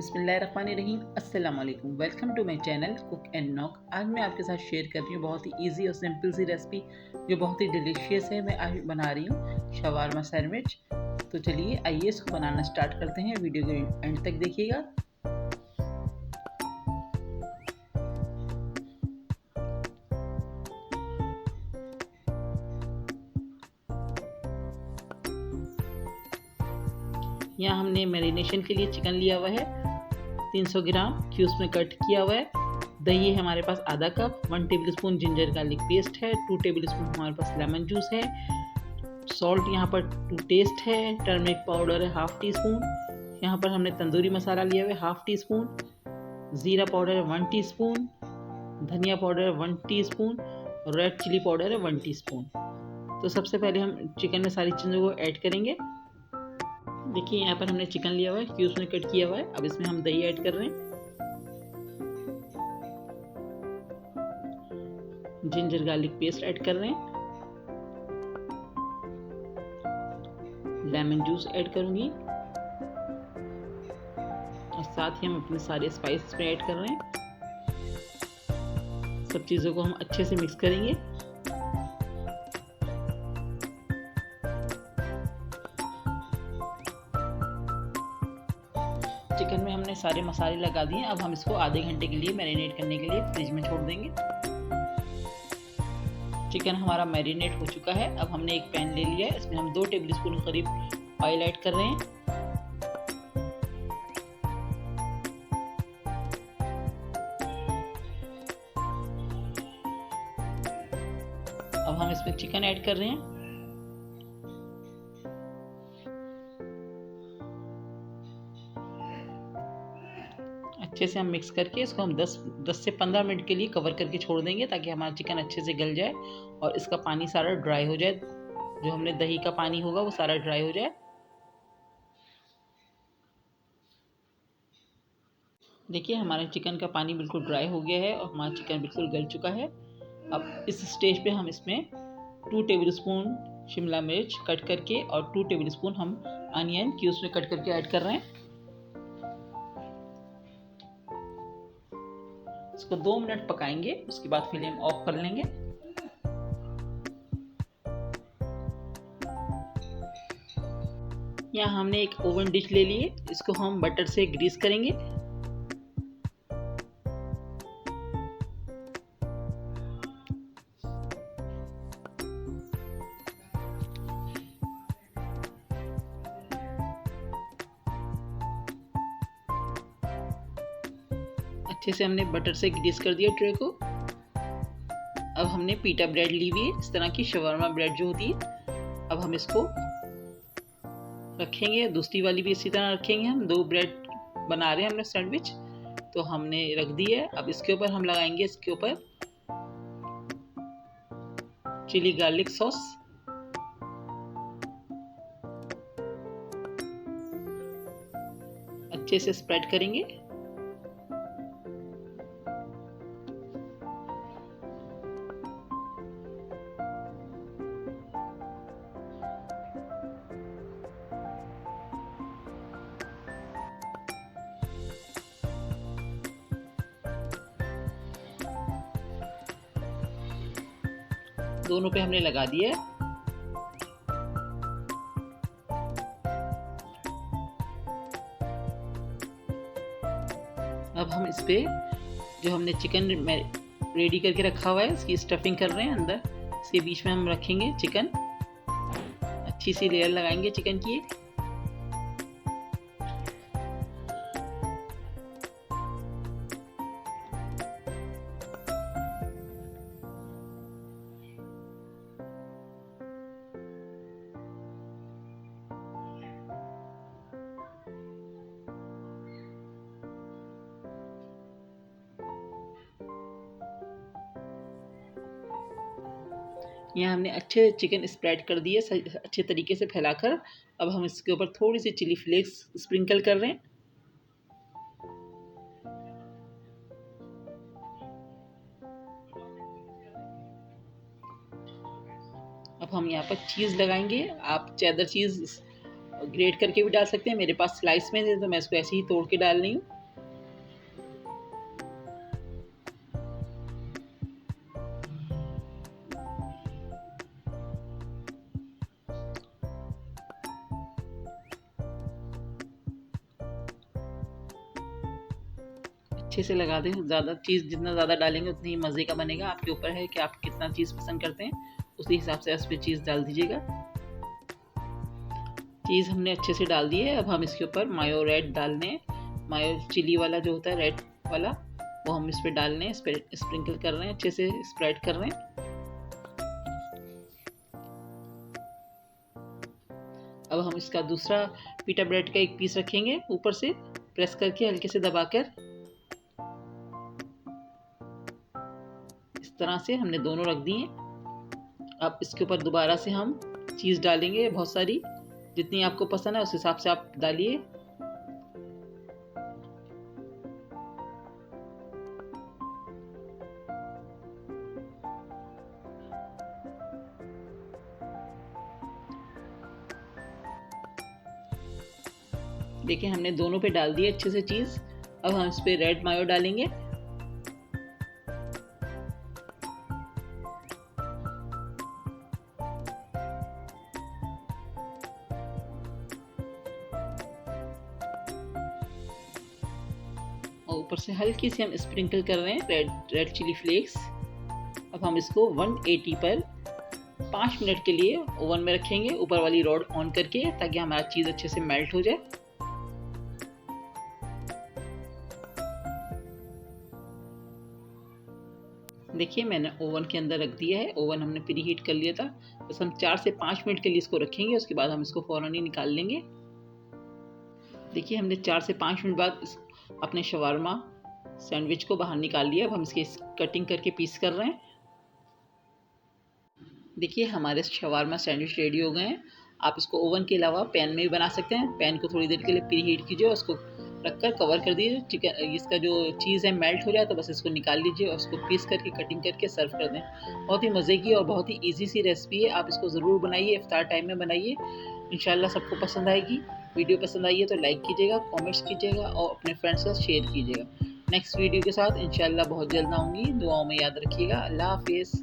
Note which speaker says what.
Speaker 1: बिस्मिल्लाहिर्रहमानिर्रहीम। अस्सलाम वालेकुम। Welcome to my channel cook and knock. आज मैं आपके साथ शेयर कर रही हूँ बहुत ही इजी और सिंपल सी रेसिपी जो बहुत ही डिलीशियस है। मैं आज बना रही हूँ शवारमा सैंडविच। तो चलिए आइए इसको बनाना स्टार्ट करते हैं। वीडियो के एंड तक देखिएगा। यहाँ हमने मैरिनेशन के लिए चिकन लिया हुआ है 300 ग्राम क्यूब्स में कट किया हुआ है। दही है हमारे पास आधा cup. 1 tablespoon ginger garlic paste है। 2 टेबलस्पून हमारे पास लेमन जूस है। सॉल्ट यहाँ पर टू टेस्ट है। टर्मरिक पाउडर है हाफ टी स्पून। यहाँ पर हमने तंदूरी मसाला लिया हुआ है हाफ टी स्पून। ज़ीरा पाउडर है 1 टीस्पून। धनिया पाउडर है 1 टीस्पून। रेड चिली पाउडर है 1 टीस्पून। तो सबसे पहले हम चिकन में सारी चीज़ों को ऐड करेंगे। देखिए यहाँ पर हमने चिकन लिया हुआ है, क्यूब्स में कट किया हुआ है। अब इसमें हम दही ऐड कर रहे हैं। जिंजर गार्लिक पेस्ट ऐड कर रहे हैं। लेमन जूस ऐड करूंगी और साथ ही हम अपने सारे स्पाइसेस में ऐड कर रहे हैं। सब चीज़ों को हम अच्छे से मिक्स करेंगे। चिकन में हमने सारे मसाले लगा दिए। अब हम इसको आधे घंटे के लिए मैरिनेट करने के लिए फ्रिज में छोड़ देंगे। चिकन हमारा मैरिनेट हो चुका है। अब हमने एक पैन ले लिया है, इसमें हम 2 टेबलस्पून करीब ऑयल ऐड कर रहे हैं। अब हम इसमें चिकन ऐड कर रहे हैं। अच्छे से हम मिक्स करके इसको हम 10 से 15 मिनट के लिए कवर करके छोड़ देंगे ताकि हमारा चिकन अच्छे से गल जाए और इसका पानी सारा ड्राई हो जाए। जो हमने दही का पानी होगा वो सारा ड्राई हो जाए। देखिए हमारे चिकन का पानी बिल्कुल ड्राई हो गया है और हमारा चिकन बिल्कुल गल चुका है। अब इस स्टेज पे हम इसमें 2 टेबलस्पून शिमला मिर्च कट करके और 2 टेबलस्पून हम अनियन क्यूब्स में कट करके ऐड कर रहे हैं। इसको 2 मिनट पकाएंगे, उसके बाद फ्लेम ऑफ कर लेंगे। यहाँ हमने एक ओवन डिश ले ली है, इसको हम बटर से ग्रीस करेंगे। अच्छे से हमने बटर से ग्रीस कर दिया ट्रे को। अब हमने पीटा ब्रेड ली हुई है, इस तरह की शवारमा ब्रेड जो होती है। अब हम इसको रखेंगे, दूसरी वाली भी इसी तरह रखेंगे। हम 2 ब्रेड बना रहे हैं हमने सैंडविच, तो हमने रख दी है। अब इसके ऊपर हम लगाएंगे इसके ऊपर चिली गार्लिक सॉस। अच्छे से स्प्रेड करेंगे। दोनों पे हमने लगा दिया है। अब हम इस पे जो हमने चिकन रेडी करके रखा हुआ है इसकी स्टफिंग कर रहे हैं अंदर। इसके बीच में हम रखेंगे चिकन। अच्छी सी लेयर लगाएंगे चिकन की। यहाँ हमने अच्छे चिकन स्प्रेड कर दिए अच्छे तरीके से फैलाकर। अब हम इसके ऊपर थोड़ी सी चिली फ्लेक्स स्प्रिंकल कर रहे हैं। अब हम यहाँ पर चीज़ लगाएंगे। आप चेदर चीज़ ग्रेट करके भी डाल सकते हैं। मेरे पास स्लाइस में है तो मैं इसको ऐसे ही तोड़ के डाल रही हूँ। अच्छे से लगा दें। ज़्यादा चीज़ जितना ज़्यादा डालेंगे उतनी ही मज़े का बनेगा। आपके ऊपर है कि आप कितना चीज़ पसंद करते हैं, उसी हिसाब से इस पर चीज़ डाल दीजिएगा। चीज़ हमने अच्छे से डाल दी है। अब हम इसके ऊपर मायो रेड डालने हैं। मायो चिली वाला जो होता है रेड वाला, वो हम इस पर डालने हैं। इस पर स्प्रिंकल कर रहे हैं, अच्छे से स्प्रेड कर रहे हैं। अब हम इसका दूसरा पीटा ब्रेड का एक पीस रखेंगे, ऊपर से प्रेस करके हल्के से दबाकर। इस तरह से हमने दोनों रख दिए। अब इसके ऊपर दोबारा से हम चीज़ डालेंगे, बहुत सारी, जितनी आपको पसंद है उस हिसाब से आप डालिए। देखिए हमने दोनों पे डाल दिए अच्छे से चीज़। अब हम इस पे रेड मायो डालेंगे। और ऊपर से हल्की सी हम स्प्रिंकल कर रहे हैं रेड चिली फ्लेक्स। अब हम इसको 180 पर 5 मिनट के लिए ओवन में रखेंगे, ऊपर वाली रॉड ऑन करके, ताकि हमारा चीज़ अच्छे से मेल्ट हो जाए। देखिए मैंने ओवन के अंदर रख दिया है। ओवन हमने प्री हीट कर लिया था। बस हम 4 से 5 मिनट के लिए इसको रखेंगे, उसके बाद हम इसको फ़ौरन ही निकाल लेंगे। देखिए हमने 4 से 5 मिनट बाद अपने शवारमा सैंडविच को बाहर निकाल लिया। अब हम इसकी कटिंग करके पीस कर रहे हैं। देखिए हमारे शवारमा सैंडविच रेडी हो गए हैं। आप इसको ओवन के अलावा पैन में भी बना सकते हैं। पैन को थोड़ी देर के लिए प्री हीट कीजिए और उसको रखकर कवर कर दीजिए। चिकन इसका जो चीज़ है मेल्ट हो जाए तो बस इसको निकाल लीजिए और उसको पीस करके कटिंग करके सर्व कर दें। बहुत ही मज़े की और बहुत ही ईजी सी रेसिपी है। आप इसको ज़रूर बनाइए, इफ्तार टाइम में बनाइए, इंशाल्लाह सबको पसंद आएगी। वीडियो पसंद आई है तो लाइक कीजिएगा, कमेंट्स कीजिएगा और अपने फ्रेंड्स के साथ शेयर कीजिएगा। नेक्स्ट वीडियो के साथ इंशाल्लाह बहुत जल्द आऊँगी। दुआओं में याद रखिएगा। अल्लाह हाफिज़।